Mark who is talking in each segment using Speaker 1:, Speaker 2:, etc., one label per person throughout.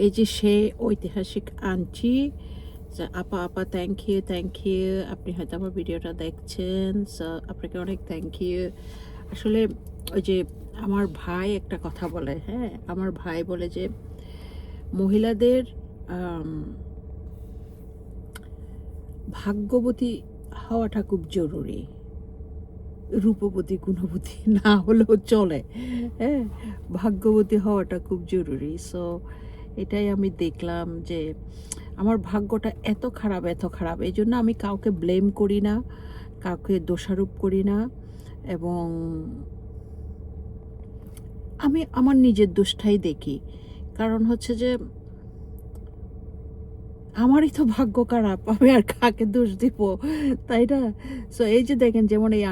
Speaker 1: এই যে সে ঐতিহাসিক আন্টি। আপা আপা থ্যাংক ইউ, থ্যাংক ইউ। আপনি হয়তো আমার ভিডিওটা দেখছেন, সো আপনাকে অনেক থ্যাংক ইউ। আসলে ওই যে আমার ভাই একটা কথা বলে, হ্যাঁ, আমার ভাই বলে যে মহিলাদের আম, ভাগ্যবতী হওয়াটা খুব জরুরি, রূপবতী গুণবতী না হলেও চলে, হ্যাঁ, ভাগ্যবতী হওয়াটা খুব জরুরি। সো এটাই আমি দেখলাম যে আমার ভাগ্যটা এত খারাপ, এত খারাপ। এই জন্য আমি কাউকে ব্লেম করি না, কাউকে দোষারোপ করি না, এবং আমি আমার নিজের দোষটাই দেখি। কারণ হচ্ছে যে আমারই তো ভাগ্য খারাপ, আমি আর কাকে দোষ দিব, তাই না? সো এই যে দেখেন, যেমন এই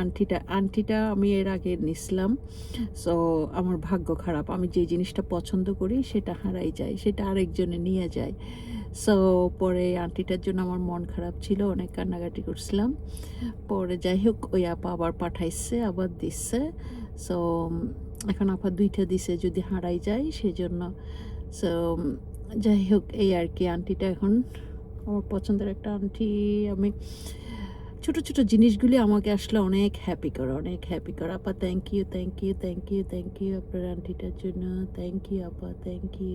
Speaker 1: আন্টিটা আমি এর আগে নিছিলাম। সো আমার ভাগ্য খারাপ, আমি যে জিনিসটা পছন্দ করি সেটা হারাই যায়, সেটা আরেকজনে নিয়ে যায়। সো পরে আন্টিটার জন্য আমার মন খারাপ ছিল, অনেক কান্নাকাটি করছিলাম। পরে যাই হোক, ওই আপা আবার পাঠাইছে, আবার দিচ্ছে। সো এখন আপা 2টা দিছে, যদি হারাই যায় সেজন্য। সো যাই হোক, এই আর কি। আন্টিটা এখন আমার পছন্দের একটা আন্টি। আমি ছোট ছোট জিনিসগুলি আমাকে আসলে অনেক হ্যাপি করে, অনেক হ্যাপি করে। আপা thank you, thank you, thank you, thank you আপনার আন্টিটার জন্য। থ্যাংক ইউ আপা, থ্যাংক ইউ।